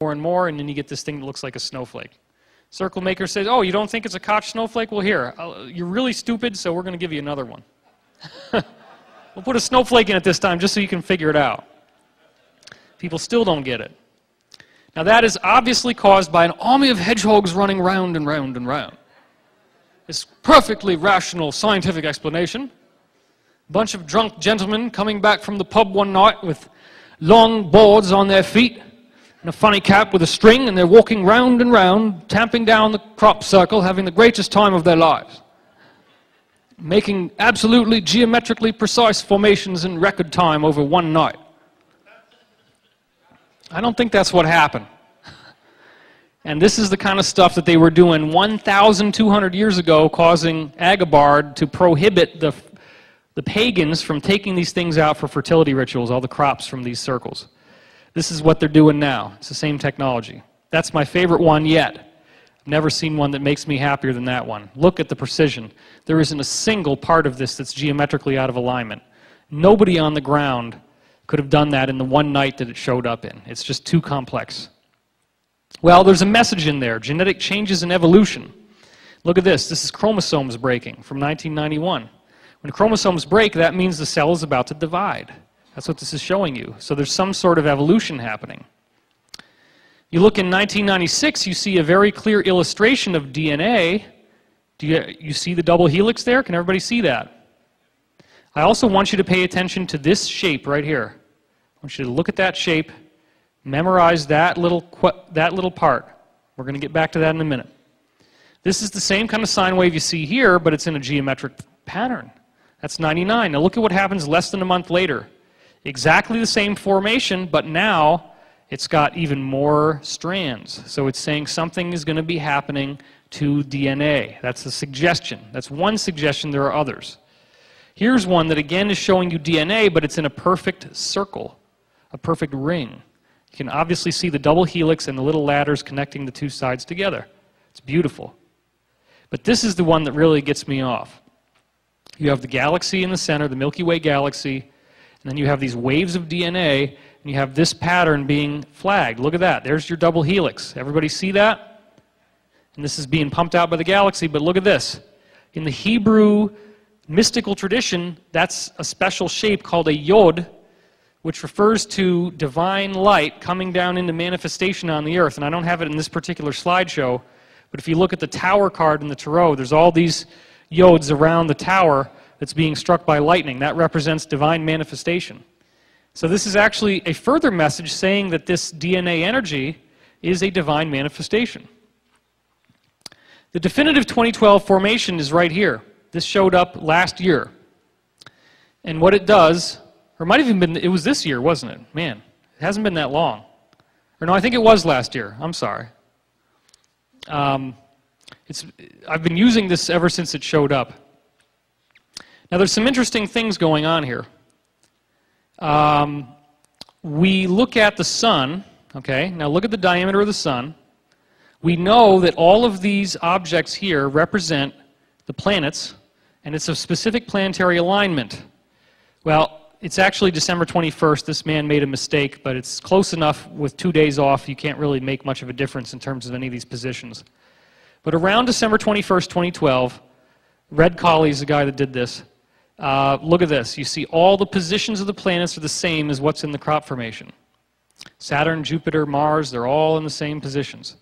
more and more, and then you get this thing that looks like a snowflake. Circle maker says, oh, you don't think it's a Koch snowflake? Well, here, you're really stupid, so we're going to give you another one. We'll put a snowflake in it this time just so you can figure it out. People still don't get it. Now that is obviously caused by an army of hedgehogs running round and round and round. This perfectly rational scientific explanation. A bunch of drunk gentlemen coming back from the pub one night with long boards on their feet and a funny cap with a string, and they're walking round and round, tamping down the crop circle, having the greatest time of their lives, making absolutely geometrically precise formations in record time over one night. I don't think that's what happened. And this is the kind of stuff that they were doing 1,200 years ago, causing Agabard to prohibit the pagans from taking these things out for fertility rituals, all the crops from these circles. This is what they're doing now. It's the same technology. That's my favorite one yet. I've never seen one that makes me happier than that one. Look at the precision. There isn't a single part of this that's geometrically out of alignment. Nobody on the ground could have done that in the one night that it showed up in. It's just too complex. Well, there's a message in there, genetic changes in evolution. Look at this. This is chromosomes breaking from 1991. When chromosomes break, that means the cell is about to divide. That's what this is showing you. So there's some sort of evolution happening. You look in 1996, you see a very clear illustration of DNA. Do you see the double helix there? Can everybody see that? I also want you to pay attention to this shape right here. I want you to look at that shape, memorize that little part. We're going to get back to that in a minute. This is the same kind of sine wave you see here, but it's in a geometric pattern. That's 99. Now look at what happens less than a month later. Exactly the same formation, but now it's got even more strands. So it's saying something is going to be happening to DNA. That's a suggestion. That's one suggestion. There are others. Here's one that again is showing you DNA, but it's in a perfect circle, a perfect ring. You can obviously see the double helix and the little ladders connecting the two sides together. It's beautiful. But this is the one that really gets me off. You have the galaxy in the center, the Milky Way galaxy, and then you have these waves of DNA, and you have this pattern being flagged. Look at that. There's your double helix. Everybody see that? And this is being pumped out by the galaxy, but look at this. In the Hebrew mystical tradition, that's a special shape called a yod, which refers to divine light coming down into manifestation on the earth. And I don't have it in this particular slideshow, but if you look at the tower card in the tarot, there's all these yods around the tower that's being struck by lightning. That represents divine manifestation. So this is actually a further message saying that this DNA energy is a divine manifestation. The definitive 2012 formation is right here. This showed up last year. And what it does, or it might have even been, it was this year, wasn't it? Man, it hasn't been that long. Or no, I think it was last year. I'm sorry. I've been using this ever since it showed up. Now there's some interesting things going on here. We look at the sun, okay? Now look at the diameter of the sun. We know that all of these objects here represent the planets, and it's a specific planetary alignment. Well, it's actually December 21st. This man made a mistake, but it's close enough with 2 days off. You can't really make much of a difference in terms of any of these positions. But around December 21st, 2012, Red Colley is the guy that did this. Look at this. You see all the positions of the planets are the same as what's in the crop formation. Saturn, Jupiter, Mars, they're all in the same positions.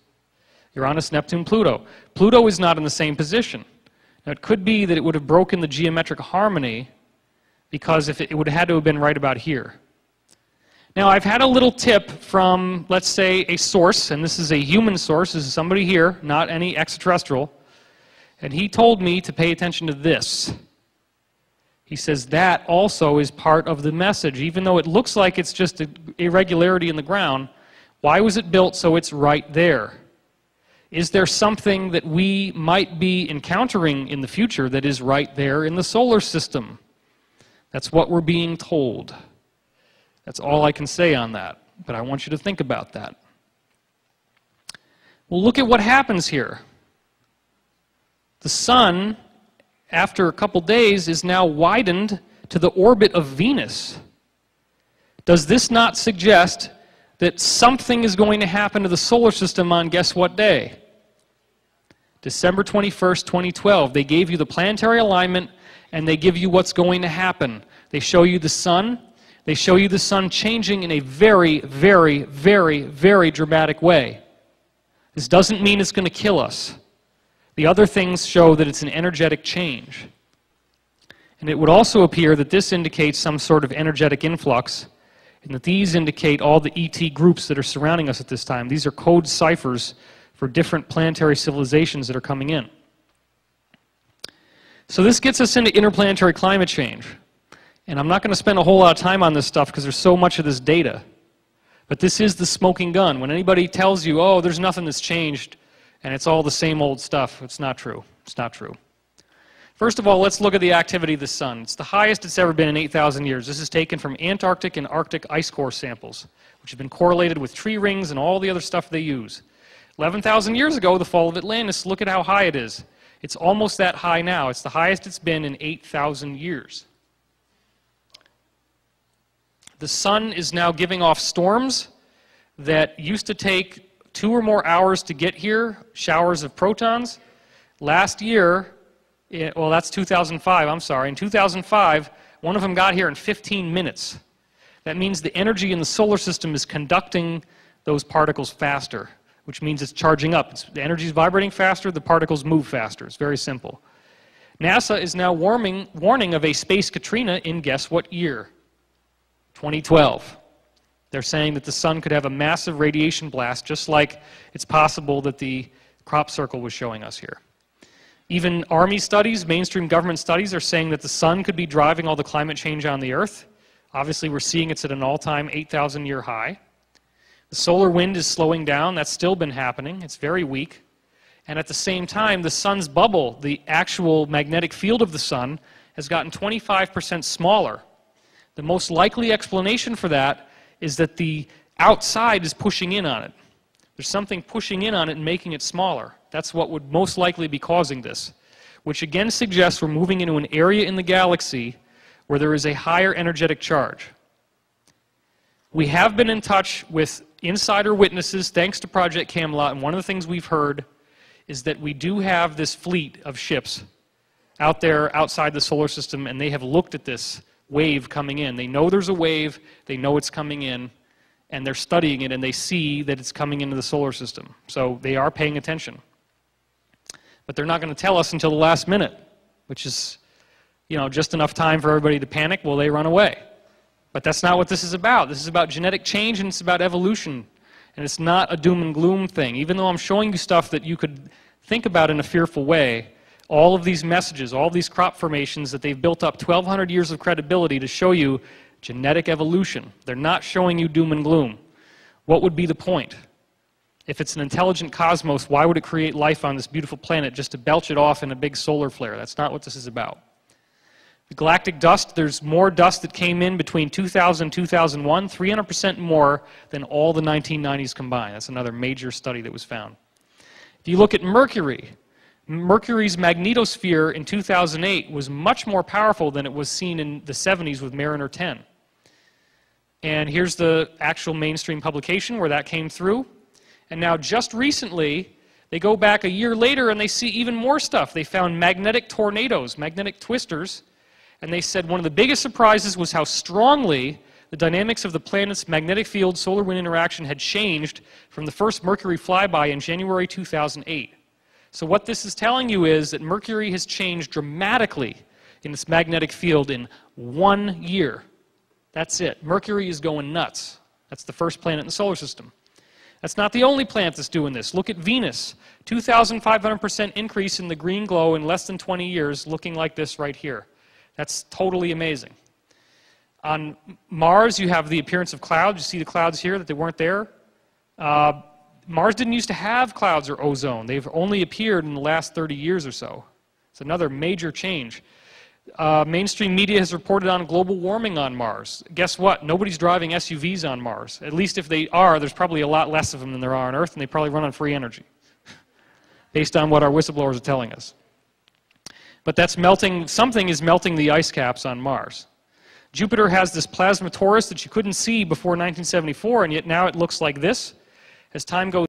Uranus, Neptune, Pluto. Pluto is not in the same position. Now it could be that it would have broken the geometric harmony because if it would have had to have been right about here. Now I've had a little tip from, let's say, a source, and this is a human source. This is somebody here, not any extraterrestrial, and he told me to pay attention to this. He says that also is part of the message. Even though it looks like it's just an irregularity in the ground, why was it built so it's right there? Is there something that we might be encountering in the future that is right there in the solar system? That's what we're being told. That's all I can say on that, but I want you to think about that. Well, look at what happens here. The sun, after a couple days, is now widened to the orbit of Venus. Does this not suggest that something is going to happen to the solar system on guess what day? December 21st, 2012. They gave you the planetary alignment, and they give you what's going to happen. They show you the sun. They show you the sun changing in a very, very, very, very dramatic way. This doesn't mean it's going to kill us. The other things show that it's an energetic change. And it would also appear that this indicates some sort of energetic influx, and that these indicate all the ET groups that are surrounding us at this time. These are code ciphers for different planetary civilizations that are coming in. So this gets us into interplanetary climate change. And I'm not going to spend a whole lot of time on this stuff because there's so much of this data. But this is the smoking gun. When anybody tells you, oh, there's nothing that's changed, and it's all the same old stuff, it's not true. It's not true. First of all, let's look at the activity of the sun. It's the highest it's ever been in 8,000 years. This is taken from Antarctic and Arctic ice core samples, which have been correlated with tree rings and all the other stuff they use. 11,000 years ago, the fall of Atlantis, look at how high it is. It's almost that high now. It's the highest it's been in 8,000 years. The sun is now giving off storms that used to take 2 or more hours to get here, showers of protons. Last year, well, that's 2005, I'm sorry. In 2005, one of them got here in 15 minutes. That means the energy in the solar system is conducting those particles faster, which means it's charging up. The energy is vibrating faster, the particles move faster. It's very simple. NASA is now warning of a space Katrina in guess what year? 2012. They're saying that the sun could have a massive radiation blast, just like it's possible that the crop circle was showing us here. Even Army studies, mainstream government studies, are saying that the sun could be driving all the climate change on the Earth. Obviously, we're seeing it's at an all-time 8,000-year high. The solar wind is slowing down. That's still been happening. It's very weak. And at the same time, the sun's bubble, the actual magnetic field of the sun, has gotten 25% smaller. The most likely explanation for that is that the outside is pushing in on it. There's something pushing in on it and making it smaller. That's what would most likely be causing this, which again suggests we're moving into an area in the galaxy where there is a higher energetic charge. We have been in touch with insider witnesses thanks to Project Camelot, and one of the things we've heard is that we do have this fleet of ships out there outside the solar system, and they have looked at this wave coming in. They know there's a wave, they know it's coming in, and they're studying it, and they see that it's coming into the solar system. So they are paying attention. But they're not going to tell us until the last minute, which is, just enough time for everybody to panic. Well, they run away. But that's not what this is about. This is about genetic change, and it's about evolution. And it's not a doom and gloom thing. Even though I'm showing you stuff that you could think about in a fearful way, all of these messages, all of these crop formations that they've built up 1,200 years of credibility to show you genetic evolution. They're not showing you doom and gloom. What would be the point? If it's an intelligent cosmos, why would it create life on this beautiful planet just to belch it off in a big solar flare? That's not what this is about. The galactic dust, there's more dust that came in between 2000 and 2001, 300% more than all the 1990s combined. That's another major study that was found. If you look at Mercury, Mercury's magnetosphere in 2008 was much more powerful than it was seen in the 70s with Mariner 10. And here's the actual mainstream publication where that came through. And now just recently, they go back a year later and they see even more stuff. They found magnetic tornadoes, magnetic twisters, and they said one of the biggest surprises was how strongly the dynamics of the planet's magnetic field solar-wind interaction had changed from the first Mercury flyby in January 2008. So what this is telling you is that Mercury has changed dramatically in its magnetic field in 1 year. That's it. Mercury is going nuts. That's the first planet in the solar system. That's not the only planet that's doing this. Look at Venus. 2,500% increase in the green glow in less than 20 years, looking like this right here. That's totally amazing. On Mars, you have the appearance of clouds. You see the clouds here, that they weren't there. Mars didn't used to have clouds or ozone. They've only appeared in the last 30 years or so. It's another major change. Mainstream media has reported on global warming on Mars. Guess what? Nobody's driving SUVs on Mars. At least if they are, there's probably a lot less of them than there are on Earth, and they probably run on free energy, based on what our whistleblowers are telling us. But that's melting, something is melting the ice caps on Mars. Jupiter has this plasma torus that you couldn't see before 1974, and yet now it looks like this. As time goes